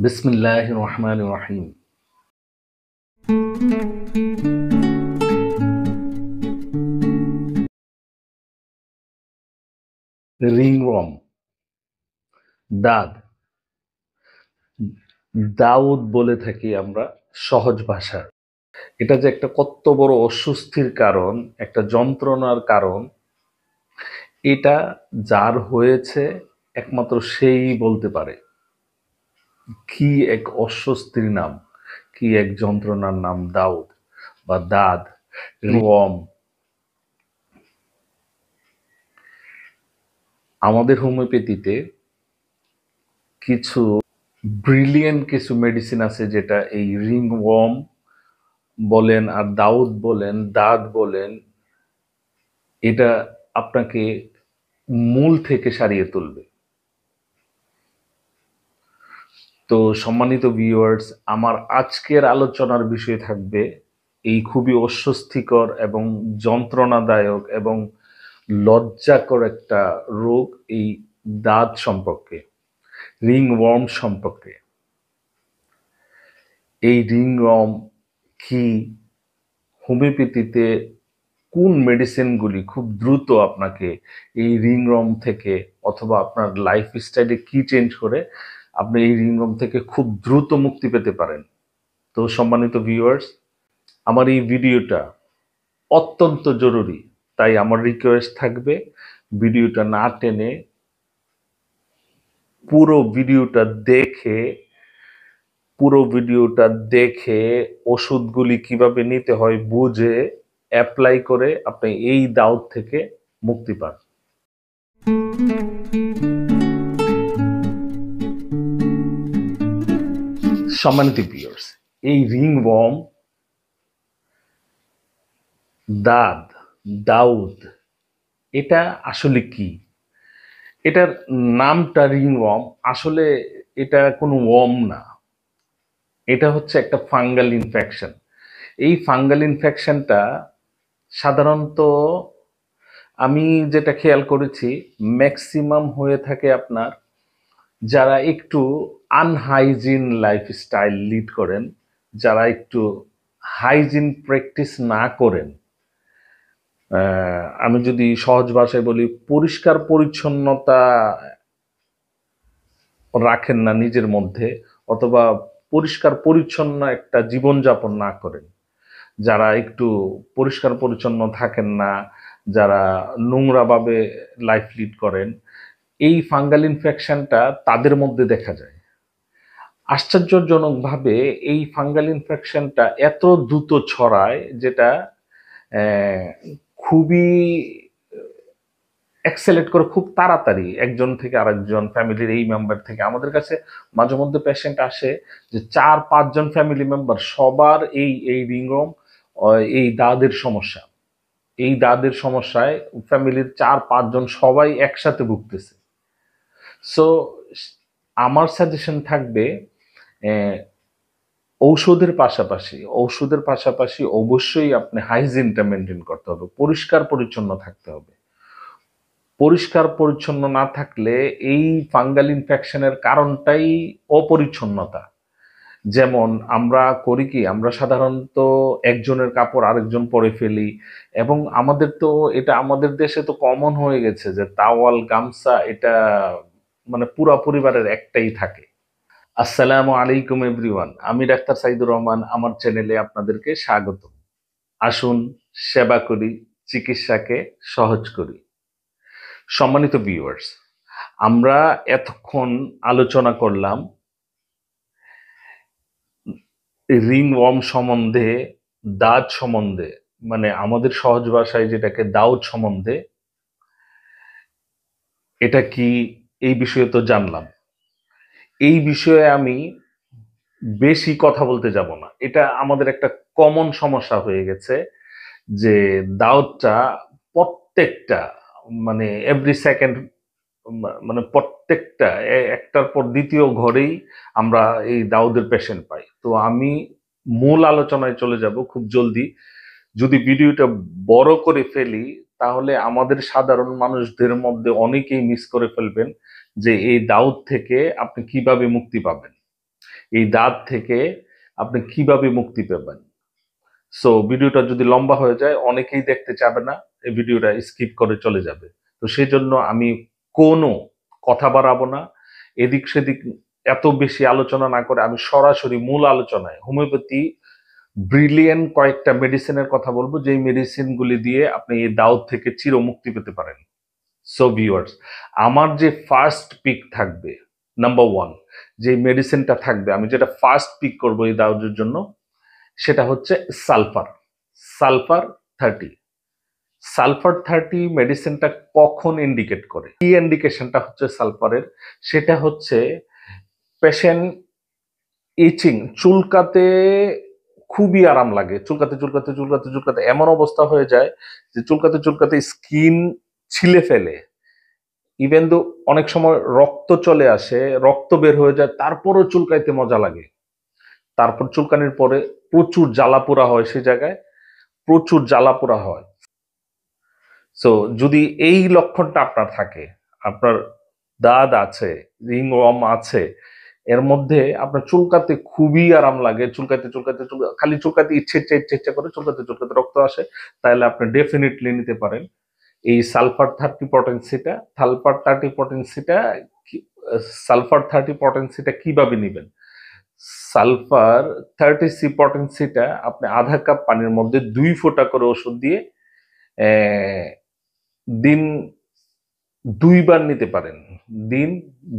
বিসমিল্লাহির রহমানির রহিম। রিংওয়ার্ম, দাদ, দাউদ বলে থাকি আমরা সহজ ভাষায়। এটা যে একটা কত বড় অস্বস্তির কারণ, একটা যন্ত্রণার কারণ, এটা যার হয়েছে একমাত্র সেই বলতে পারে। কি এক অস্বস্তির নাম, কি এক যন্ত্রণার নাম দাউদ বা দাদ, রিংওয়ার্ম। আমাদের হোমিওপ্যাথিতে কিছু ব্রিলিয়েন্ট কিছু মেডিসিন আছে যেটা এই রিংওয়ার্ম বলেন আর দাউদ বলেন, দাদ বলেন, এটা আপনাকে মূল থেকে সারিয়ে তুলবে। তো সম্মানিত ভিউয়ার্স, আমার আজকের আলোচনার বিষয় থাকবে এই খুবই অস্বস্তিকর এবং যন্ত্রণাদায়ক এবং লজ্জাকর একটা রোগ, এই দাঁত সম্পর্কে, রিংওয়ার্ম সম্পর্কে। এই রিংওয়ার্ম কি, হোমিওপ্যাথিতে কোন মেডিসিনগুলি খুব দ্রুত আপনাকে এই রিংওয়ার্ম থেকে, অথবা আপনার লাইফস্টাইলে কি চেঞ্জ করে আপনি এই রিংওয়ার্ম থেকে খুব দ্রুত মুক্তি পেতে পারেন। তো সম্মানিত ভিউয়ার্স, আমার এই ভিডিওটা অত্যন্ত জরুরি, তাই আমার রিকোয়েস্ট থাকবে ভিডিওটা না টেনে পুরো ভিডিওটা দেখে ওষুধগুলি কিভাবে নিতে হয় বুঝে অ্যাপ্লাই করে আপনি এই দাউদ থেকে মুক্তি পান। সম্মানিত ভিউয়ার্স, এই রিংওয়ার্ম, দাদ, দাউদ, এটা আসলে কি? এটার নামটা রিংওয়ার্ম, আসলে এটা কোনো ওয়ার্ম না, এটা হচ্ছে একটা ফাঙ্গাল ইনফেকশন। এই ফাঙ্গাল ইনফেকশনটা সাধারণত আমি যেটা খেয়াল করেছি, ম্যাক্সিমাম হয়ে থাকে আপনার যারা একটু আনহাইজিন লাইফস্টাইল লিড করেন, যারা একটু হাইজিন প্র্যাকটিস না করেন, আমি যদি সহজ ভাষায় বলি, পরিষ্কার পরিচ্ছন্নতা রাখেন না নিজের মধ্যে, অথবা পরিষ্কার পরিচ্ছন্ন একটা জীবনযাপন না করেন, যারা একটু পরিষ্কার পরিচ্ছন্ন থাকেন না, যারা নোংরাভাবে লাইফ লিড করেন, এই ফাঙ্গাল ইনফেকশনটা তাদের মধ্যে দেখা যায়। আশ্চর্যজনকভাবে এই ফাঙ্গাল ইনফেকশনটা এত দ্রুত ছড়ায়, যেটা খুবই এক্সেলেট করে, খুব তাড়াতাড়ি একজন থেকে আরেকজন, ফ্যামিলির এই মেম্বার থেকে। আমাদের কাছে মাঝে মধ্যে পেশেন্ট আসে যে 4-5 জন ফ্যামিলি মেম্বার সবার এই এই রিংওয়ার্ম, এই দাঁতের সমস্যা, এই দাঁতের সমস্যায় ফ্যামিলির 4-5 জন সবাই একসাথে ভুগতেছে। সো আমার সাজেশন থাকবে, ঔষধের পাশাপাশি অবশ্যই আপনি হাইজিনটা মেনটেন করতে হবে, পরিষ্কার পরিচ্ছন্ন থাকতে হবে। পরিষ্কার পরিচ্ছন্ন না থাকলে এই ফাঙ্গাল ইনফেকশনের কারণটাই অপরিচ্ছন্নতা। যেমন আমরা করি কি, আমরা সাধারণত একজনের কাপড় আরেকজন পরে ফেলি, এবং এটা আমাদের দেশে তো কমন হয়ে গেছে যে তাওয়াল, গামছা, এটা মানে পুরা পরিবারের একটাই থাকে। আসসালামু আলাইকুম এভরিওয়ান, আমি ডাক্তার সাইদুর রহমান, আমার চ্যানেলে আপনাদেরকে স্বাগত। আসুন সেবা করি, চিকিৎসাকে সহজ করি। সম্মানিত ভিউয়ার্স, আমরা এতক্ষণ আলোচনা করলাম রিংওয়ার্ম সম্বন্ধে, দাঁত সম্বন্ধে, মানে আমাদের সহজ ভাষায় যেটাকে দাউদ সম্বন্ধে। এটা কি, এই বিষয়ে তো জানলাম। এই বিষয়ে আমি বেশি কথা বলতে যাব না, এটা আমাদের একটা কমন সমস্যা হয়ে গেছে যে দাউদটা প্রত্যেকটা, মানে এভরি সেকেন্ড, মানে প্রত্যেকটা একটার পর দ্বিতীয় ঘরেই আমরা এই দাউদের পেশেন্ট পাই। তো আমি মূল আলোচনায় চলে যাব খুব জলদি। যদি ভিডিওটা বড় করে ফেলি তাহলে আমাদের সাধারণ মানুষদের মধ্যে অনেকেই মিস করে ফেলবেন যে এই দাউদ থেকে আপনি কিভাবে মুক্তি পাবেন। এই দাঁত থেকে আপনি কিভাবে মুক্তি পাবেন। সো ভিডিওটা যদি লম্বা হয়ে যায় অনেকেই দেখতে চাবে না, এই ভিডিওটা স্কিপ করে চলে যাবে। তো সেই জন্য আমি কোনো কথা বাড়াবো না, এদিক সেদিক এত বেশি আলোচনা না করে আমি সরাসরি মূল আলোচনায় হোমিওপ্যাথি ব্রিলিয়েন্ট কয়েকটা মেডিসিনের কথা বলবো, যেই মেডিসিনগুলি দিয়ে আপনি এই দাউদ থেকে চিরমুক্তি পেতে পারেন। সো ভিউয়ার্স, আমার যে ফার্স্ট পিক থাকবে, নাম্বার ওয়ান যে মেডিসিনটা থাকবে, আমি যেটা ফার্স্ট পিক করবো এই দাউদের জন্য, সেটা হচ্ছে সালফার। সালফার 30। সালফার 30 মেডিসিনটা কখন ইন্ডিকেট করে, কি ইন্ডিকেশনটা হচ্ছে সালফারের, সেটা হচ্ছে পেশেন্ট ইচিং, চুলকাতে খুবই আরাম লাগে, চুলকাতে চুলকাতে চুলকাতে চুলকাতে এমন অবস্থা হয়ে যায় যে চুলকাতে চুলকাতে স্কিন ছিলে ফেলে, ইভেন দো অনেক সময় রক্ত চলে আসে, রক্ত বের হয়ে যায়, তারপরও চুলকাইতে মজা লাগে। তারপর চুলকানির পরে প্রচুর জ্বালা পোড়া হয়, সেই জায়গায় প্রচুর জ্বালা পোড়া হয়। সো যদি এই লক্ষণটা আপনার থাকে, আপনার দাঁত আছে, রিংওয়ার্ম আছে, এর মধ্যে আপনার চুলকাতে খুবই আরাম লাগে, চুলকাতে চুলকাতে খালি চুলকাতে ইচ্ছে ইচ্ছে ইচ্ছে ইচ্ছে করে, চুলকাতে চুলকাতে রক্ত আসে, তাহলে আপনি ডেফিনেটলি নিতে পারেন এই সালফার 30 পটেন্সিটা। সালফার 30 পটেন্সিটা কিভাবে নিবেন? সালফার 30 পটেন্সিটা আপনি আধা কাপ পানির মধ্যে 2 ফোঁটা করে ওষুধ দিয়ে দিন 2বার নিতে পারেন। দিন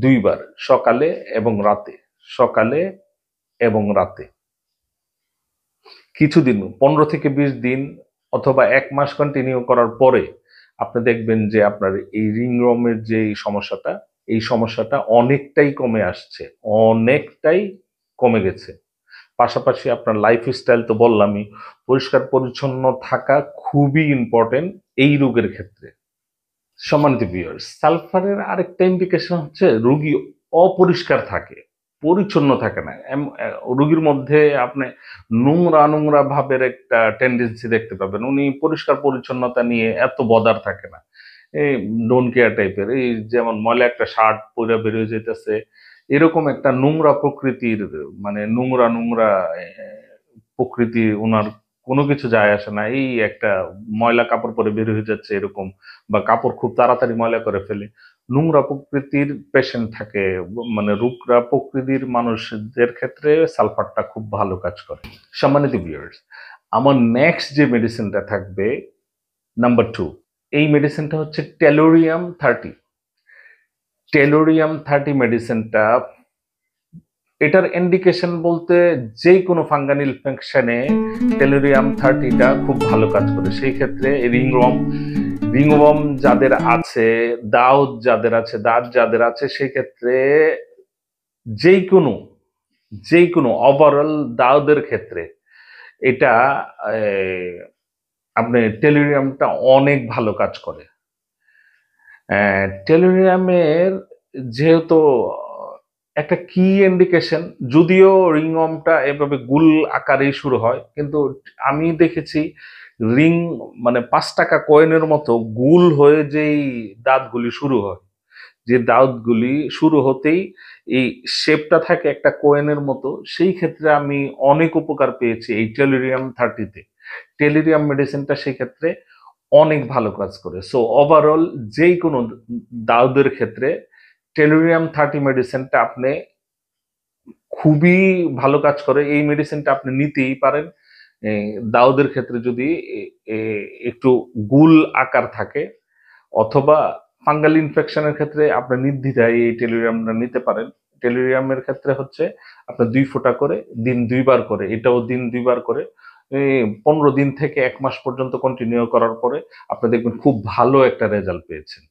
2বার, সকালে এবং রাতে। সকালে এবং রাতে কিছুদিন, 15 থেকে 20 দিন অথবা 1 মাস কন্টিনিউ করার পরে আপনি দেখবেন যে আপনার এই রিংওয়ার্মের যে এই সমস্যাটা অনেকটাই কমে আসছে, অনেকটাই কমে গেছে। পাশাপাশি আপনার লাইফস্টাইল তো বললামই, পরিষ্কার পরিচ্ছন্ন থাকা খুবই ইম্পর্টেন্ট এই রোগের ক্ষেত্রে। সম্মানিত ভিউয়ার্স, সালফারের আরেকটা ইন্ডিকেশন হচ্ছে রোগী অপরিষ্কার থাকে, পরিচ্ছন্ন থাকে না। রোগীর মধ্যে আপনি নোংরা নোংরা ভাবের একটা টেন্ডেন্সি দেখতে পাবেন, উনি পরিষ্কার পরিচ্ছন্নতা নিয়ে এত বদার থাকে না, এই ডোন কেয়ার টাইপের, এই যেমন ময়লা একটা শার্ট পরে বেরিয়ে যেতেছে, এরকম একটা নোংরা প্রকৃতির, মানে নোংরা নোংরা প্রকৃতি, ওনার কোনো কিছু যায় আসে না, এই একটা ময়লা কাপড় পরে বের হয়ে যাচ্ছে এরকম, বা কাপড় খুব তাড়াতাড়ি ময়লা করে ফেলে, নোংরা প্রকৃতির পেশেন্ট থাকে, মানে রুকরা প্রকৃতির মানুষদের ক্ষেত্রে সালফারটা খুব ভালো কাজ করে। সম্মানিত ভিউয়ার্স, আমার নেক্সট যে মেডিসিনটা থাকবে, নাম্বার 2, এই মেডিসিনটা হচ্ছে টেলোরিয়াম 30। টেলোরিয়াম 30 মেডিসিনটা, এটার ইন্ডিকেশন বলতে যে কোনো ফাঙ্গাল ইনফেকশনে টেলোরিয়াম 30টা খুব ভালো কাজ করে। সেই ক্ষেত্রে রিংওয়ার্ম যাদের আছে, দাঁত যাদের আছে, সেই ক্ষেত্রে যেই কোনো ওভারঅল দাউদের ক্ষেত্রে এটা আপনি টেলোরিয়ামটা অনেক ভালো কাজ করে। টেলোরিয়ামের যেহেতু একটা কি ইন্ডিকেশন, যদিও রিংওয়ার্মটা এভাবে গুল আকারেই শুরু হয়, কিন্তু আমি দেখেছি রিং, মানে 5 টাকা কয়েনের মতো গুল হয়ে যেই দাঁতগুলি শুরু হয়, যে দাঁতগুলি শুরু হতেই এই শেপটা থাকে একটা কোয়েনের মতো, সেই ক্ষেত্রে আমি অনেক উপকার পেয়েছি এই টেলোরিয়াম 30-তে। টেলোরিয়াম মেডিসিনটা সেই ক্ষেত্রে অনেক ভালো কাজ করে। সো ওভারঅল যেই কোনো দাউদের ক্ষেত্রে টেলোরিয়াম 30 মেডিসিনটা আপনি খুবই ভালো কাজ করে, এই মেডিসিনটা আপনি নিতেই পারেন। দাউদের ক্ষেত্রে যদি একটু গুল আকার থাকে, অথবা ফাঙ্গাল ইনফেকশনের ক্ষেত্রে আপনি নির্দ্বিধায় এই টেলোরিয়ামটা নিতে পারেন। টেলোরিয়ামের ক্ষেত্রে হচ্ছে আপনার 2 ফোঁটা করে দিন 2বার করে, এটাও দিন 2বার করে 15 দিন থেকে 1 মাস পর্যন্ত কন্টিনিউ করার পরে আপনি দেখবেন খুব ভালো একটা রেজাল্ট পেয়েছেন।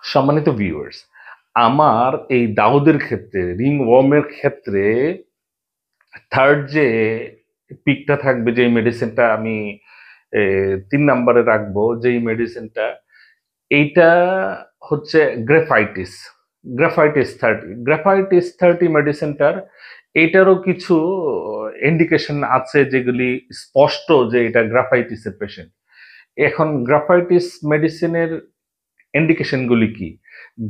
সম্মানিত ভিউয়ার্স, আমার এই দাউদের ক্ষেত্রে, রিংওয়ার্মের ক্ষেত্রে থার্ড যে পিকটা থাকবে, যে মেডিসিনটা আমি 3 নম্বরে রাখবো, যেই মেডিসিনটা, এইটা হচ্ছে গ্রাফাইটিস 30 মেডিসিনটার, এটারও কিছু ইন্ডিকেশন আছে যেগুলি স্পষ্ট যে এটা গ্রাফাইটিসের পেশেন্ট। এখন গ্রাফাইটিস মেডিসিনের ইন্ডিকেশনগুলি কি?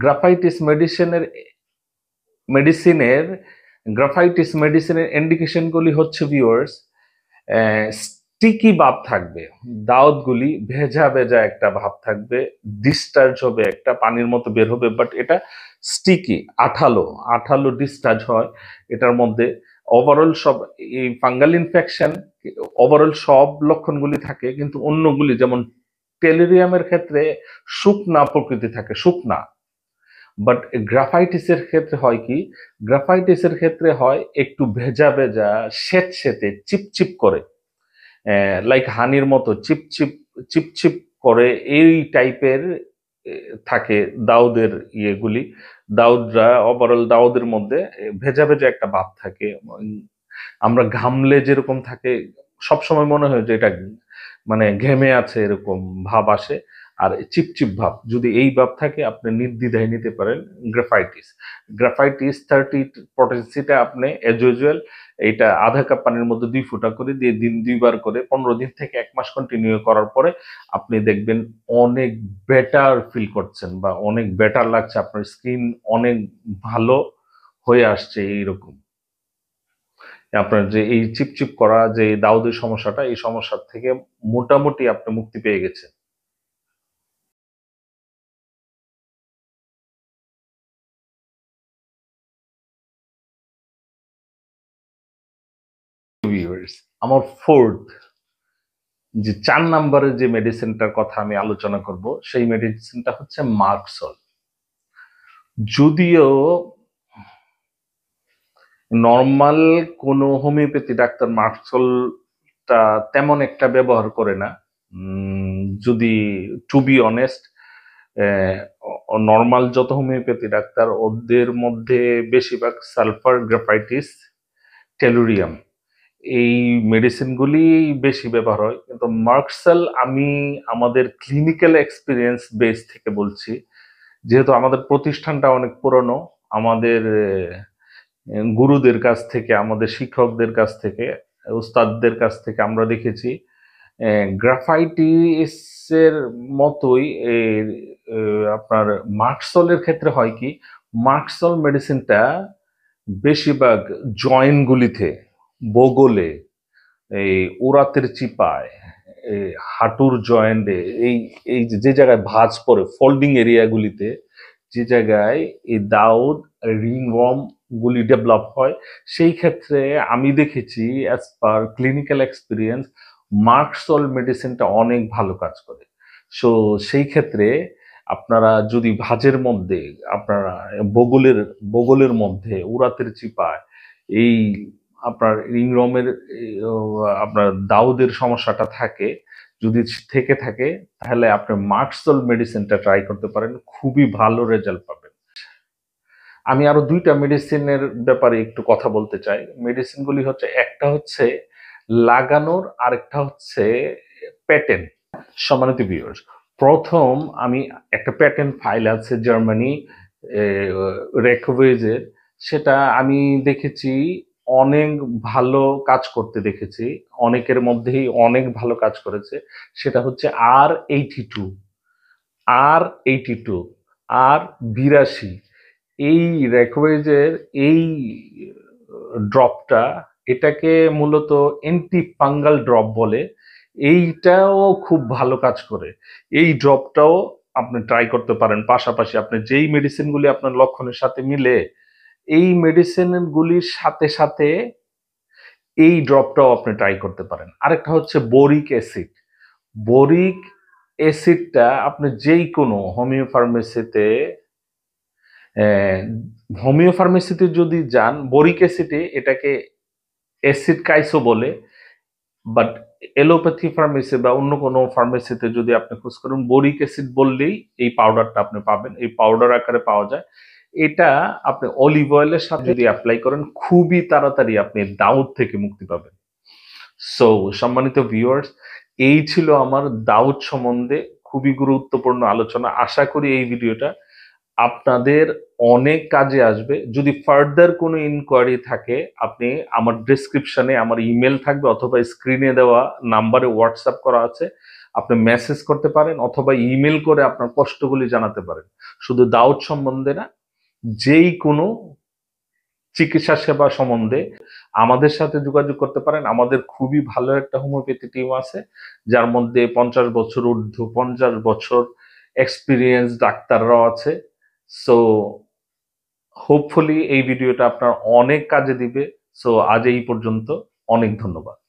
গ্রাফাইটিস মেডিসিনের গ্রাফাইটিস মেডিসিনের ইন্ডিকেশনগুলি হচ্ছে ভিউয়ার্স, স্টিকি ভাব থাকবে, দাউদগুলি ভেজা ভেজা একটা ভাব থাকবে, ডিসচার্জ হবে, একটা পানির মতো বের হবে, বাট এটা স্টিকি, আঠালো আঠালো ডিসচার্জ হয় এটার মধ্যে। ওভারঅল সব এই ফাঙ্গাল ইনফেকশন ওভারঅল সব লক্ষণগুলি থাকে, কিন্তু অন্যগুলি যেমন টেলিরিয়ামের ক্ষেত্রে শুকনা প্রকৃতি থাকে, শুকনা। বাট গ্রাফাইটিসের ক্ষেত্রে হয় কি, গ্রাফাইটিসের ক্ষেত্রে হয় একটু ভেজা ভেজা, স্যাঁতসেঁতে, চিপচিপ করে, লাইক হানির মতো চিপচিপ চিপচিপ করে, এই টাইপের থাকে দাউদের ইয়েগুলি। দাউদরা ওভারঅল দাউদের মধ্যে ভেজা ভেজা একটা ভাব থাকে। আমরা ঘামলে যেরকম থাকে সবসময় মনে হয় যে এটা মানে ঘেমে আছে, এরকম ভাব আসে। আর চিপচিপ ভাব, যদি এই ভাব থাকে আপনি নির্দ্বিধায় নিতে পারেন গ্রাফাইটিস। গ্রাফাইটিস 30 পটেন্সিটা আপনি এজ ইউজুয়াল এইটা আধা কাপ পানির মধ্যে 2 ফোঁটা করে দিয়ে দিন 2 বার করে 15 দিন থেকে 1 মাস কন্টিনিউ করার পরে আপনি দেখবেন অনেক বেটার ফিল করছেন, বা অনেক বেটার লাগছে, আপনার স্কিন অনেক ভালো হয়ে আসছে। এইরকম আপনার যে এই চিপচিপ করা যে দাউদের সমস্যাটা, এই সমস্যার থেকে মোটামুটি আপনি মুক্তি পেয়ে গেছেন। ভিউয়ার্স, আমার ফোর্থ, যে 4 নম্বরের যে মেডিসিনটার কথা আমি আলোচনা করব, সেই মেডিসিনটা হচ্ছে মার্কসল। যদিও নর্মাল কোনো হোমিওপ্যাথি ডাক্তার মার্কসলটা তেমন একটা ব্যবহার করে না, যদি টু বি অনেস্ট, নর্মাল যত হোমিওপ্যাথি ডাক্তার ওদের মধ্যে বেশিরভাগ সালফার, গ্রাফাইটিস, টেলুরিয়াম, এই মেডিসিনগুলি বেশি ব্যবহার হয়। কিন্তু মার্কসেল আমি আমাদের ক্লিনিক্যাল এক্সপিরিয়েন্স বেস থেকে বলছি, যেহেতু আমাদের প্রতিষ্ঠানটা অনেক পুরনো, আমাদের গুরুদের কাছ থেকে, আমাদের শিক্ষকদের কাছ থেকে, উস্তাদদের কাছ থেকে আমরা দেখেছি গ্রাফাইটিসের মতোই আপনার মার্কসলের ক্ষেত্রে হয় কি, মার্কসল মেডিসিনটা বেশিরভাগ জয়েন্টগুলিতে, বগলে, এই ওরাতের চিপায়, এই হাঁটুর জয়েন্টে, এই এই যে জায়গায় ভাঁজ পড়ে ফোল্ডিং এরিয়াগুলিতে, যে জায়গায় এই দাউদ রিংওয়ার্ম গুলি ডেভেলপ হয়, সেই ক্ষেত্রে আমি দেখেছি as per clinical experience merc sol মেডিসিনটা অনেক ভালো কাজ করে। সো সেই ক্ষেত্রে আপনারা যদি ভাঁজের মধ্যে, আপনারা বগলের বগলের মধ্যে, উরাতের চিপায়, এই আপনার রিংওয়ার্মের আপনার দাউদের সমস্যাটা থাকে, যদি থেকে থাকে, তাহলে আপনি মার্কসল মেডিসিনটা ট্রাই করতে পারেন, খুবই ভালো রেজাল্ট পাবেন। আমি আরো 2টা মেডিসিনের ব্যাপারে একটু কথা বলতে চাই। মেডিসিনগুলি হচ্ছে, একটা হচ্ছে লাগানোর, আরেকটা হচ্ছে প্যাটেন্ট। সম্মানিত ভিউয়ার্স, প্রথম আমি একটা প্যাটেন্ট ফাইল আছে জার্মানি রেকোভেজের, সেটা আমি দেখেছি অনেক ভালো কাজ করতে দেখেছি, অনেকের মধ্যেই অনেক ভালো কাজ করেছে। সেটা হচ্ছে R82, R82, R82। এই রেকোয়েজের এই ড্রপটা, এটাকে মূলত এন্টি ফাঙ্গাল ড্রপ বলে, এইটাও খুব ভালো কাজ করে। এই ড্রপটাও আপনি ট্রাই করতে পারেন, পাশাপাশি আপনি যেই মেডিসিনগুলি আপনার লক্ষণের সাথে মিলে, এই মেডিসিনগুলির সাথে সাথে এই ড্রপটাও আপনি ট্রাই করতে পারেন। আরেকটা হচ্ছে বোরিক অ্যাসিড। বোরিক অ্যাসিডটা আপনি যেই কোনো হোমিও ফার্মেসিতে যদি যান, বোরিক অ্যাসিডে এটাকে অ্যাসিড কাইসো বলে, বাট এলোপ্যাথি ফার্মেসি বা অন্য কোনো ফার্মেসিতে যদি আপনি খোঁজ করেন, বোরিক অ্যাসিড বললেই এই পাউডারটা আপনি পাবেন, এই পাউডার আকারে পাওয়া যায়। এটা আপনি অলিভ অয়েলের সাথে যদি অ্যাপ্লাই করেন, খুবই তাড়াতাড়ি আপনি দাউদ থেকে মুক্তি পাবেন। সো সম্মানিত ভিউয়ার্স, এই ছিল আমার দাউদ সম্বন্ধে খুবই গুরুত্বপূর্ণ আলোচনা। আশা করি এই ভিডিওটা আপনাদের অনেক কাজে আসবে। যদি ফার্দার কোনো ইনকোয়ারি থাকে, আপনি আমার ডেসক্রিপশনে আমার ইমেল থাকবে, অথবা স্ক্রিনে দেওয়া নাম্বারে হোয়াটসঅ্যাপ করা আছে, আপনি মেসেজ করতে পারেন, অথবা ইমেল করে আপনার কষ্টগুলি জানাতে পারেন। শুধু দাউদ সম্বন্ধে না, যেই কোনো চিকিৎসা সেবা সম্বন্ধে আমাদের সাথে যোগাযোগ করতে পারেন। আমাদের খুবই ভালো একটা হোমিওপ্যাথি টিম আছে, যার মধ্যে 50 বছর ঊর্ধ্ব, 50 বছর এক্সপিরিয়েন্স ডাক্তাররাও আছে। সো হোপফুলি এই ভিডিওটা আপনার অনেক কাজে দিবে। সো আজ এই পর্যন্ত, অনেক ধন্যবাদ।